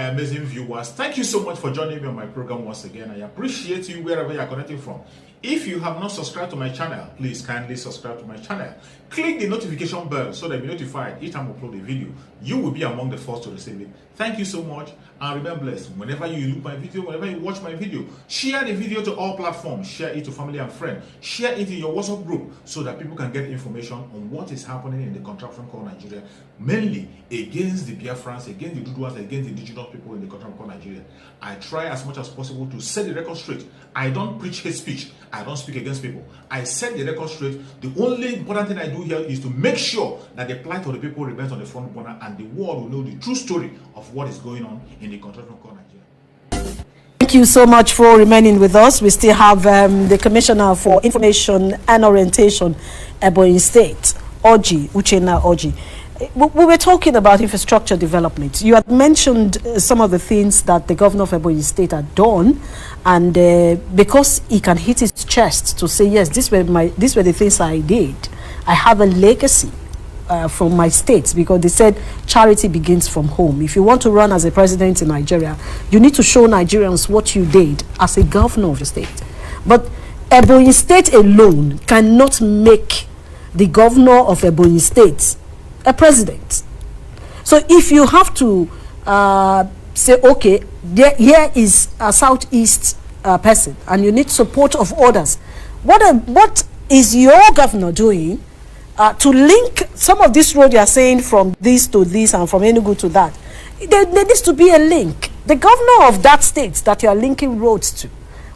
amazing viewers. Thank you so much for joining me on my program once again. I appreciate you wherever you are connecting from. If you have not subscribed to my channel, please kindly subscribe to my channel. Click the notification bell so that you'll be notified each time I upload a video. You will be among the first to receive it. Thank you so much and remain blessed. Whenever you look my video, whenever you watch my video, share the video to all platforms. Share it to family and friends. Share it in your WhatsApp group so that people can get information on what is happening in the contraption called Nigeria, mainly against the Biafrans, against the Duduas, against the indigenous people in the contraption called Nigeria. I try as much as possible to set the record straight. I don't preach hate speech. I don't speak against people. I set the record straight. The only important thing I do here is to make sure that the plight of the people remains on the front burner and the world will know the true story of what is going on in the contraption called Nigeria. Thank you so much for remaining with us. We still have the Commissioner for Information and Orientation, Ebonyi State, Uchenna Oji. We were talking about infrastructure development. You had mentioned some of the things that the governor of Ebonyi State had done, and because he can hit his chest to say, yes, these were the things I did. I have a legacy from my state, because they said charity begins from home. If you want to run as a president in Nigeria, you need to show Nigerians what you did as a governor of the state. But Ebonyi State alone cannot make the governor of Ebonyi State a president. So if you have to say, okay, here is a southeast person and you need support of others, what is your governor doing to link some of this road you are saying from this to this and from Enugu to that? There needs to be a link. The governor of that state that you are linking roads to,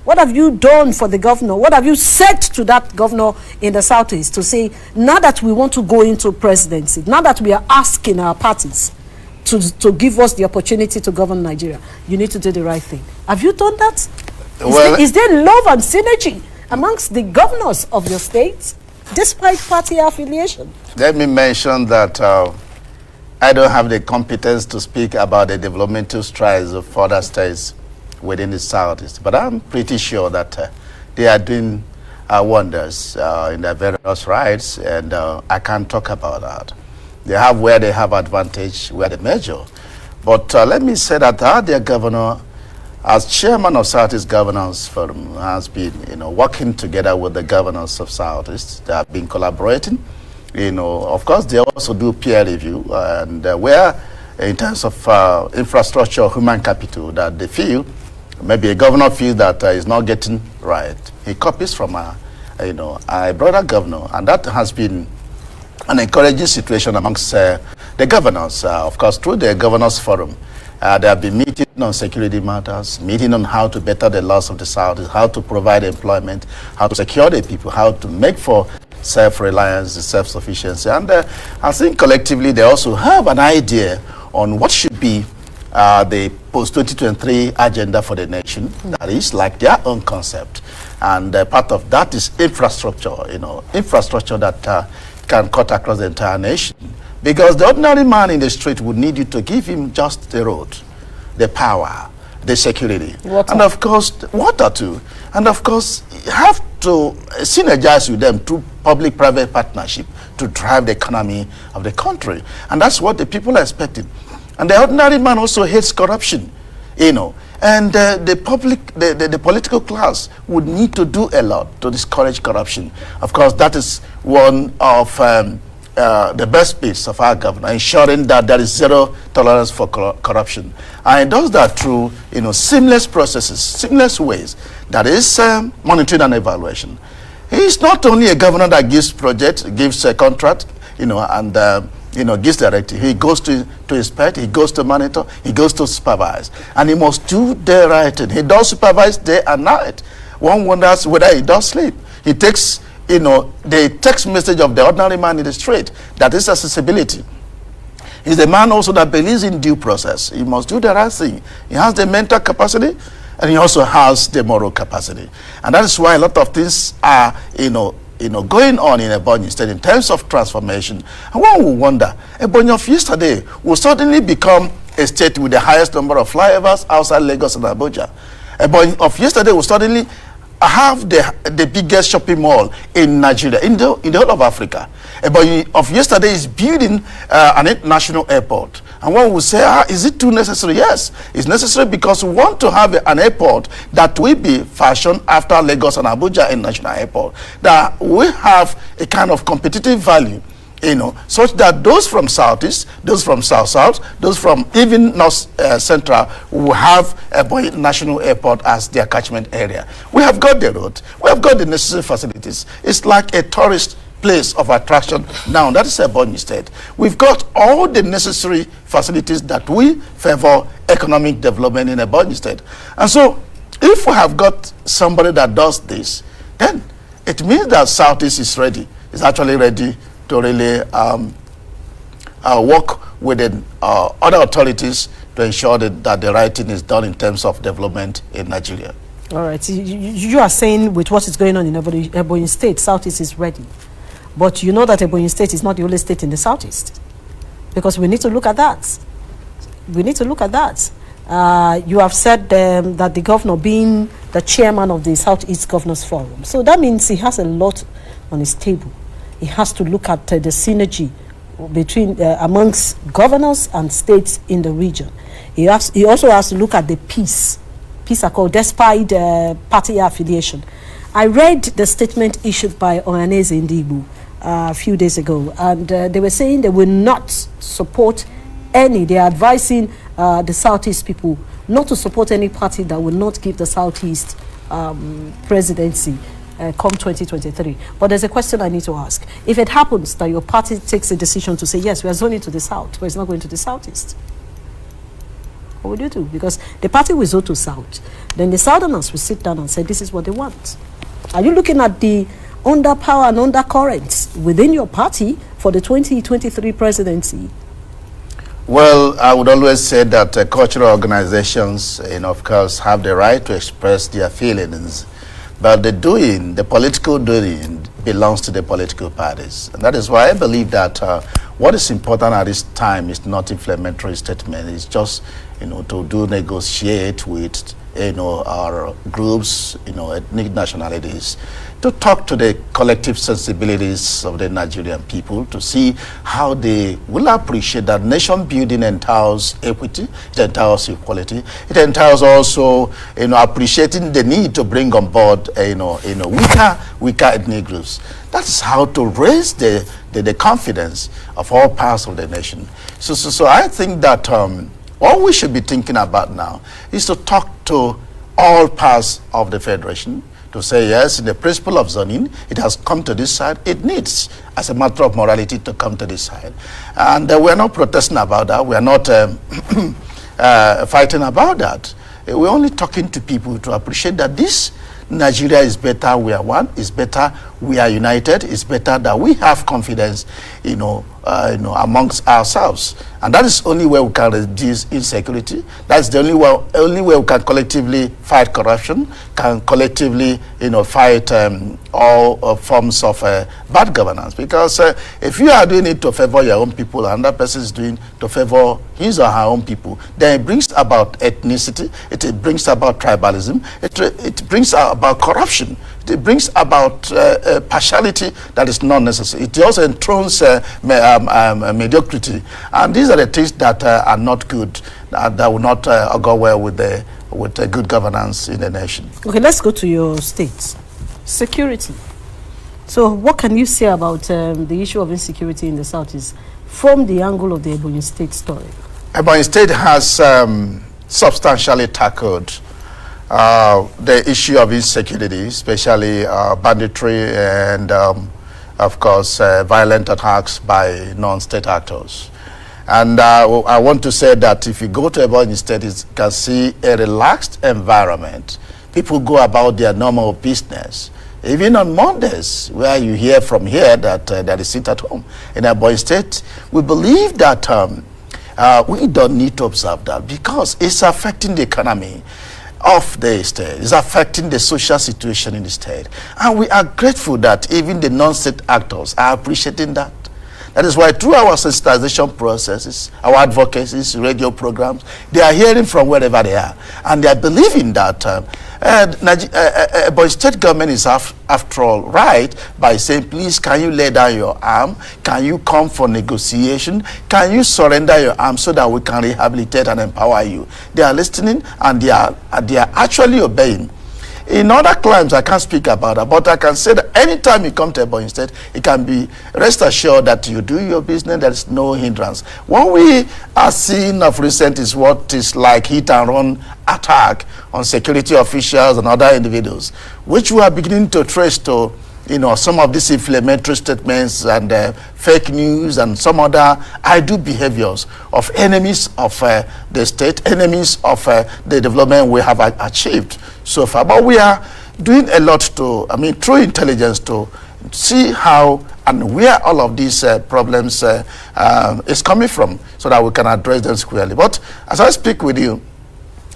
what have you done for the governor? What have you said to that governor in the southeast to say, now that we want to go into presidency, now that we are asking our parties to give us the opportunity to govern Nigeria, you need to do the right thing. Have you done that? Is there love and synergy amongst the governors of your state, despite party affiliation? Let me mention that I don't have the competence to speak about the developmental strides of other states within the southeast, but I'm pretty sure that they are doing wonders in their various rights, and I can't talk about that. They have where they have advantage, where they measure. But let me say that their governor, as chairman of Southeast Governors Forum, has been, working together with the governors of Southeast. They have been collaborating. Of course, they also do peer review, and where in terms of infrastructure, human capital, that they feel maybe a governor feels that is not getting right, he copies from a brother governor, and that has been an encouraging situation amongst the governors. Of course, through the governors forum, they have been meeting on security matters, meeting on how to better the laws of the South, how to provide employment, how to secure the people, how to make for self-reliance, self-sufficiency, and I think collectively they also have an idea on what should be the post-2023 agenda for the nation. That is like their own concept, and part of that is infrastructure, infrastructure that can cut across the entire nation, because the ordinary man in the street would need you to give him just the road, the power, the security, and of course water too, and of course you have to synergize with them through public-private partnership to drive the economy of the country, and that's what the people are expecting. And the ordinary man also hates corruption, and the political class would need to do a lot to discourage corruption. Of course, that is one of the best bits of our governor, ensuring that there is zero tolerance for corruption. And it does that through, seamless processes, seamless ways. That is monitoring and evaluation. He's not only a governor that gives projects, gives a contract, and gives directive. He goes to inspect, he goes to monitor, he goes to supervise. And he must do the right thing. He does supervise day and night. One wonders whether he does sleep. He takes, the text message of the ordinary man in the street, that is accessibility. He's a man also that believes in due process. He must do the right thing. He has the mental capacity, and he also has the moral capacity. And that is why a lot of things are, going on in Ebonyi State in terms of transformation. And one will wonder, Ebonyi of yesterday will suddenly become a state with the highest number of flyovers outside Lagos and Abuja. Ebonyi of yesterday will suddenly have the biggest shopping mall in Nigeria, in the whole of Africa. Ebonyi of yesterday is building an international airport. And one will say, is it too necessary? Yes, it's necessary because we want to have an airport that will be fashioned after Lagos and Abuja International Airport, that will have a kind of competitive value, such that those from Southeast, those from South-South, those from even North Central will have Ebonyi National Airport as their catchment area. We have got the road. We have got the necessary facilities. It's like a tourist place of attraction now. That is Ebonyi State. We've got all the necessary facilities that will favor economic development in Ebonyi State. And so, if we have got somebody that does this, then it means that Southeast is ready. It's actually ready to really work with the other authorities to ensure that the right thing is done in terms of development in Nigeria. All right. So you are saying with what is going on in Ebonyi State, Southeast is ready. But you know that Ebonyi State is not the only state in the Southeast. Because we need to look at that. We need to look at that. You have said that the governor being the chairman of the Southeast Governors Forum. So that means he has a lot on his table. He has to look at the synergy between amongst governors and states in the region. He also has to look at the peace accord, despite party affiliation. I read the statement issued by Ohaneze Ndigbo a few days ago, and they were saying they will not support any. They are advising the Southeast people not to support any party that will not give the Southeast presidency come 2023. But there's a question I need to ask. If it happens that your party takes a decision to say, yes, we are zoning to the South, but it's not going to the Southeast, what would you do? Because the party will zone to South. Then the Southerners will sit down and say, this is what they want. Are you looking at the underpower and undercurrents within your party for the 2023 presidency? Well, I would always say that cultural organizations, of course, have the right to express their feelings. But the political doing belongs to the political parties. And that is why I believe that what is important at this time is not inflammatory statement. It's just, to negotiate with, our groups, ethnic nationalities, to talk to the collective sensibilities of the Nigerian people, to see how they will appreciate that nation building entails equity, it entails equality, it entails also, appreciating the need to bring on board, weaker ethnic groups. That's how to raise the confidence of all parts of the nation. So I think that what we should be thinking about now is to talk to all parts of the federation, to say, yes, in the principle of zoning, it has come to this side. It needs, as a matter of morality, to come to this side. And we're not protesting about that. We're not fighting about that. We're only talking to people to appreciate that this Nigeria is better, we are one, it's better, we are united, it's better that we have confidence, amongst ourselves. And that is only where we can reduce insecurity. That's the only way we can collectively fight corruption, can collectively, fight all forms of bad governance. Because if you are doing it to favor your own people, and that person is doing to favor his or her own people, then it brings about ethnicity, it brings about tribalism, it brings about corruption, it brings about partiality that is not necessary. It also enthrones mediocrity. And these are the things that are not good, that will not go well with good governance in the nation. Okay, let's go to your state. Security. So what can you say about the issue of insecurity in the Southeast from the angle of the Ebonyi State story? Ebonyi State has substantially tackled the issue of insecurity, especially banditry and, of course, violent attacks by non-state actors. And I want to say that if you go to Ebonyi State, you can see a relaxed environment. People go about their normal business. Even on Mondays, where you hear from here that they sit at home. In Ebonyi State, we believe that we don't need to observe that because it's affecting the economy of the state. It's affecting the social situation in the state. And we are grateful that even the non-state actors are appreciating that. That is why through our sensitization processes, our advocacies, radio programs, they are hearing from wherever they are. And they are believing that But state government is after all right by saying, please, can you lay down your arm? Can you come for negotiation? Can you surrender your arm so that we can rehabilitate and empower you? They are listening, and they are actually obeying. In other climes, I can't speak about that, but I can say that anytime you come to Ebonyi State, it can be rest assured that you do your business, there is no hindrance. What we are seeing of recent is what is like hit and run attack on security officials and other individuals, which we are beginning to trace to, you know, some of these inflammatory statements and fake news and some other idle behaviors of enemies of the state, enemies of the development we have achieved so far. But we are doing a lot to, through intelligence, to see how and where all of these problems is coming from, so that we can address them squarely. But as I speak with you,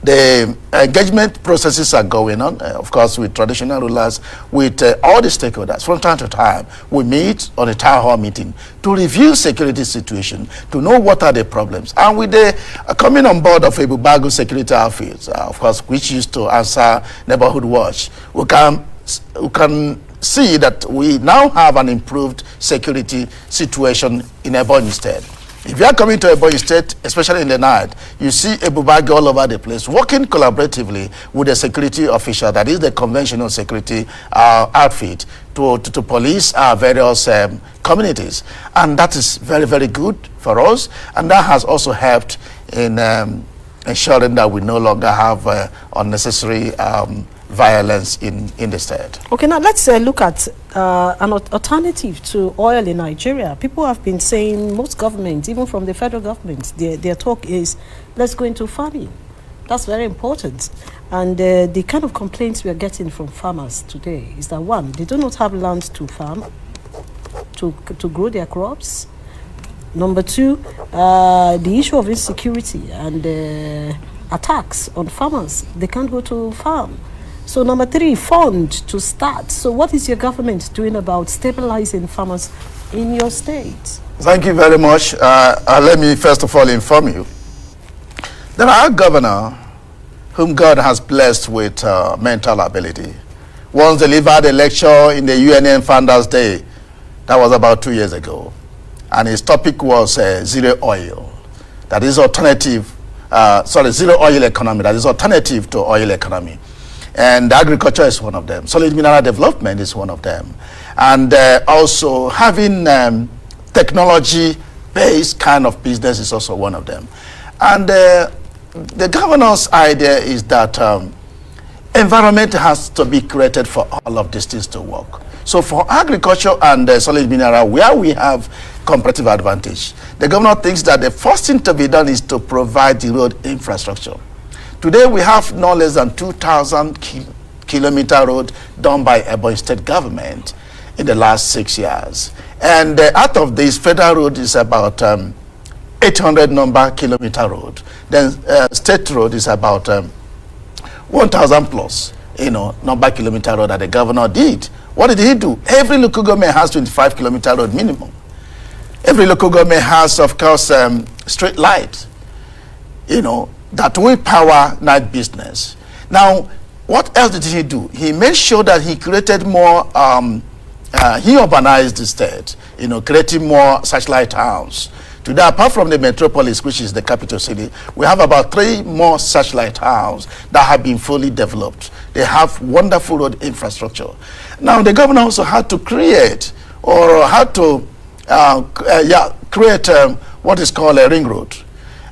the engagement processes are going on, of course, with traditional rulers, with all the stakeholders. From time to time, we meet on a town hall meeting to review security situation, to know what are the problems. And with the coming on board of Ebubago security outfits, of course, which used to answer neighborhood watch, we can see that we now have an improved security situation in Ebonyi State. If you are coming to Ebonyi State, especially in the night, you see Ebubagi all over the place, working collaboratively with the security official, that is the conventional security outfit, to police our various communities. And that is very, very good for us. And that has also helped in ensuring that we no longer have unnecessary violence in the state. Okay, now let's look at an alternative to oil in Nigeria. People have been saying, most governments, even from the federal government, their talk is, let's go into farming. That's very important. And the kind of complaints we are getting from farmers today is that, one, they do not have land to farm, to grow their crops. Number two, the issue of insecurity and attacks on farmers. They can't go to farm. So number three, fund to start. So what is your government doing about stabilizing farmers in your state? Thank you very much. Let me first of all inform you. There are a governor whom God has blessed with mental ability. Once delivered a lecture in the UNN Founders Day. That was about 2 years ago. And his topic was zero oil. That is alternative, zero oil economy. That is alternative to oil economy. And agriculture is one of them. Solid mineral development is one of them. And also having technology-based kind of business is also one of them. And the governor's idea is that environment has to be created for all of these things to work. So for agriculture and solid mineral, where we have comparative advantage, the governor thinks that the first thing to be done is to provide the road infrastructure. Today, we have no less than 2,000 kilometer road done by Ebonyi State government in the last 6 years. And out of this, federal road is about 800 number kilometer road. Then state road is about 1,000 plus, number kilometer road that the governor did. What did he do? Every local government has 25 kilometer road minimum. Every local government has, of course, street light, that will power night business. Now, what else did he do? He made sure that he created more, he urbanized the state, creating more satellite towns. Today, apart from the metropolis, which is the capital city, we have about 3 more satellite towns that have been fully developed. They have wonderful road infrastructure. Now, the governor also had to create, or had to create what is called a ring road.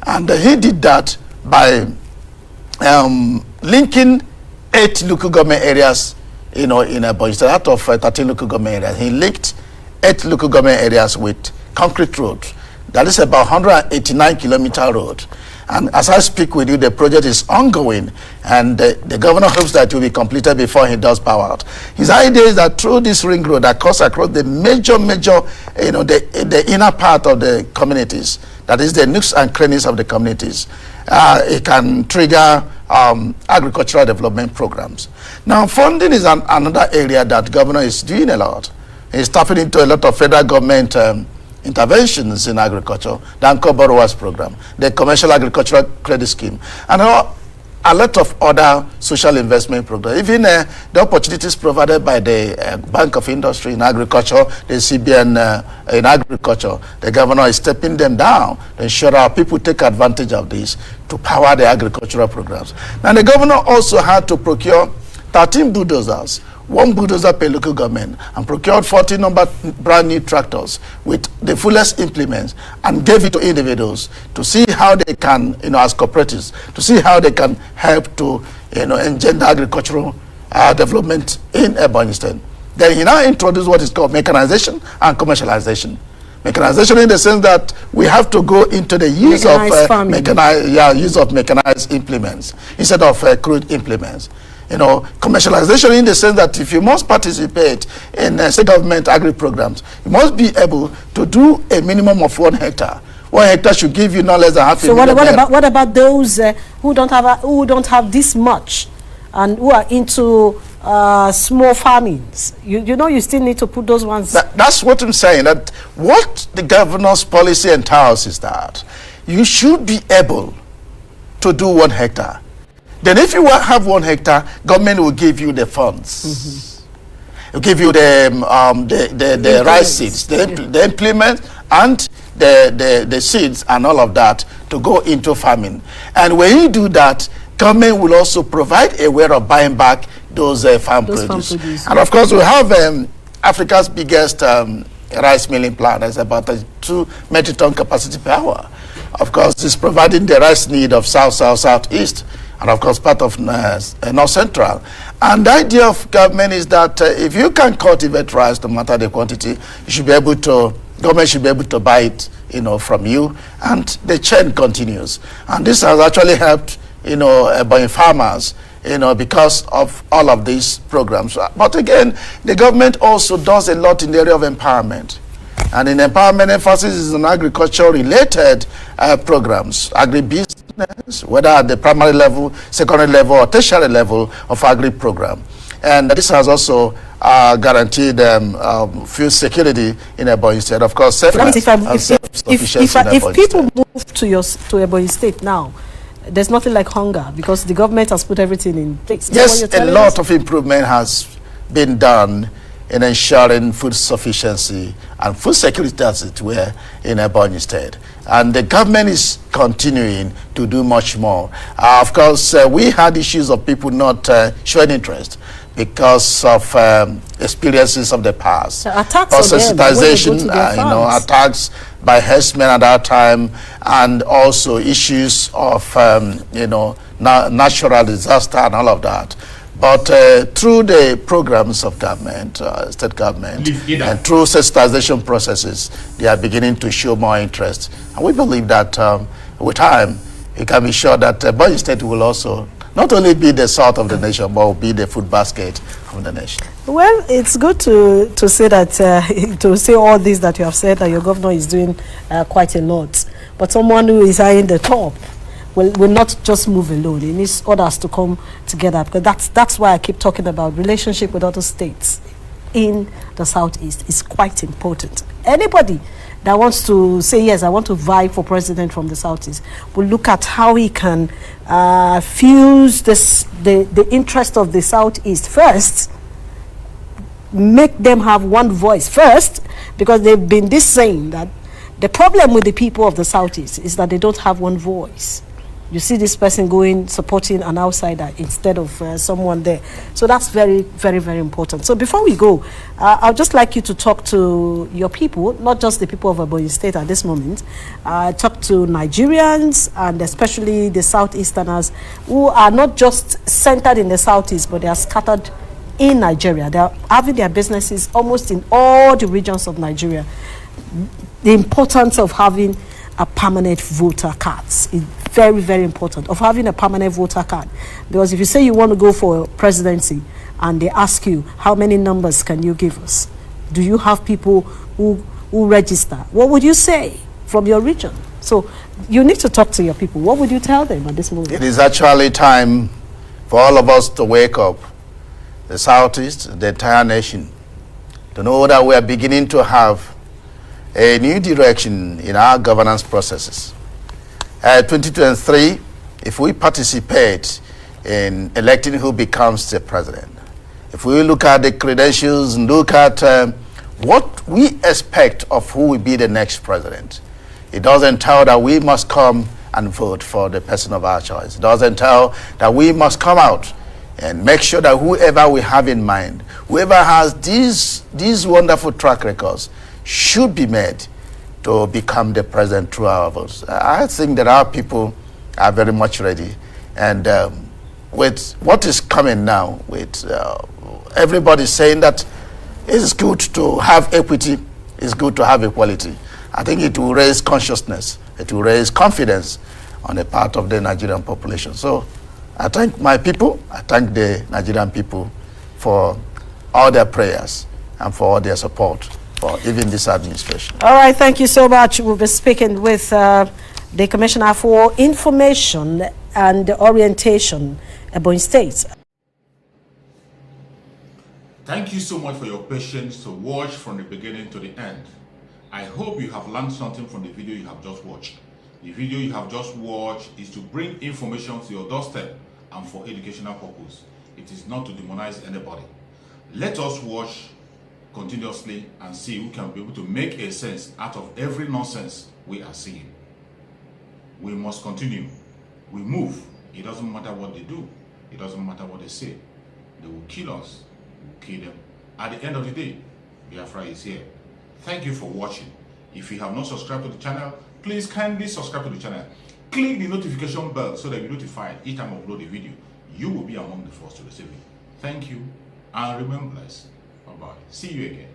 And he did that by linking 8 local government areas, in Ebonyi State. Out of 13 local government areas, he linked 8 local government areas with concrete road. That is about 189 kilometer road. And as I speak with you, the project is ongoing, and the governor hopes that it will be completed before he does power out. His idea is that through this ring road that cuts across the major, the inner part of the communities, that is the nooks and crannies of the communities, it can trigger agricultural development programs. Now, funding is another area that governor is doing a lot. He's tapping into a lot of federal government interventions in agriculture, the Anchor Borrowers Program, the Commercial Agricultural Credit Scheme. And a lot of other social investment programs. Even the opportunities provided by the Bank of Industry in Agriculture, the CBN in Agriculture, the governor is stepping them down to ensure our people take advantage of this to power the agricultural programs. Now, the governor also had to procure 13 bulldozers, 1 bulldozer per local government, and procured 40 brand new tractors with the fullest implements and gave it to individuals to see how they can, as cooperatives, to see how they can help to, engender agricultural development in Ebonyi State. Then he now introduced what is called mechanization and commercialization. Mechanization in the sense that we have to go into the use of mechanized implements instead of crude implements. Commercialization in the sense that if you must participate in state government agri programs, you must be able to do a minimum of 1 hectare. 1 hectare should give you no less than half a million. So what about those who don't have this much and who are into small farmings? You still need to put those ones. That's what I'm saying. That what the governor's policy entails is that you should be able to do 1 hectare. Then if you have 1 hectare, government will give you the funds. It will give you the rice seeds, the implements, and the seeds and all of that to go into farming. And when you do that, government will also provide a way of buying back those farm produce. And of course, we have Africa's biggest rice milling plant. That's about a 2 metric ton capacity per hour. Of course, it's providing the rice need of southeast, and of course part of north central. And the idea of government is that if you can cultivate rice, no matter the quantity, you should be able to, government should be able to buy it, from you, and the chain continues. And this has actually helped, Ebonyi farmers, because of all of these programs. But again, the government also does a lot in the area of empowerment. And in empowerment, emphasis is on agriculture-related programs, agribusiness, whether at the primary level, secondary level, or tertiary level of agri program. And this has also guaranteed food security in Ebonyi State. Of course, if people move to Ebonyi State now, there's nothing like hunger because the government has put everything in place. Yes, a lot of improvement has been done in ensuring food sufficiency and food security, as it were, in Ebonyi State. And the government is continuing to do much more. Of course, we had issues of people not showing interest because of experiences of the past. So attacks or sensitization, attacks by herdsmen at that time, and also issues of, natural disaster and all of that. But through the programs of government, state government, and through sensitization processes, they are beginning to show more interest. And we believe that with time, you can be sure that Ebonyi State will also not only be the south of the nation, but will be the food basket of the nation. Well, it's good to say that, to say all this that you have said, that your governor is doing quite a lot. But someone who is eyeing the top will not just move alone. It needs others to come together, because that's why I keep talking about relationship with other states in the southeast is quite important. Anybody that wants to say, yes, I want to vie for president from the southeast, will look at how he can fuse the interest of the southeast first, make them have one voice first, because they've been this saying that the problem with the people of the southeast is that they don't have one voice. You see this person going, supporting an outsider instead of someone there. So that's very, very, very important. So before we go, I'd just like you to talk to your people, not just the people of Ebonyi State at this moment. Talk to Nigerians, and especially the Southeasterners, who are not just centered in the Southeast, but they are scattered in Nigeria. They are having their businesses almost in all the regions of Nigeria. The importance of having a permanent voter card is very, very important, of having a permanent voter card. Because if you say you want to go for presidency and they ask you, how many numbers can you give us? Do you have people who register? What would you say from your region? So you need to talk to your people. What would you tell them at this moment? It is actually time for all of us to wake up, the Southeast, the entire nation, to know that we are beginning to have a new direction in our governance processes. 2023, if we participate in electing who becomes the president. If we look at the credentials and look at what we expect of who will be the next president, it doesn't tell that we must come and vote for the person of our choice. It doesn't tell that we must come out and make sure that whoever we have in mind, whoever has these wonderful track records, should be made to become the president through our votes. I think that our people are very much ready. And with what is coming now, with everybody saying that it's good to have equity, it's good to have equality, I think it will raise consciousness, it will raise confidence on the part of the Nigerian population. So I thank my people, I thank the Nigerian people for all their prayers and for all their support for even this administration. All right, thank you so much. We'll be speaking with the Commissioner for Information and Orientation, Ebonyi State. Thank you so much for your patience to watch from the beginning to the end. I hope you have learned something from the video you have just watched. The video you have just watched is to bring information to your doorstep and for educational purpose. It is not to demonize anybody. Let us watch continuously and see who can be able to make a sense out of every nonsense we are seeing. We must continue. We move. It doesn't matter what they do. It doesn't matter what they say. They will kill us. We will kill them. At the end of the day, Biafra is here. Thank you for watching. If you have not subscribed to the channel, please kindly subscribe to the channel. Click the notification bell so that you're notified each time I upload a video. You will be among the first to receive it. Thank you and remain blessed. Bye-bye. See you again.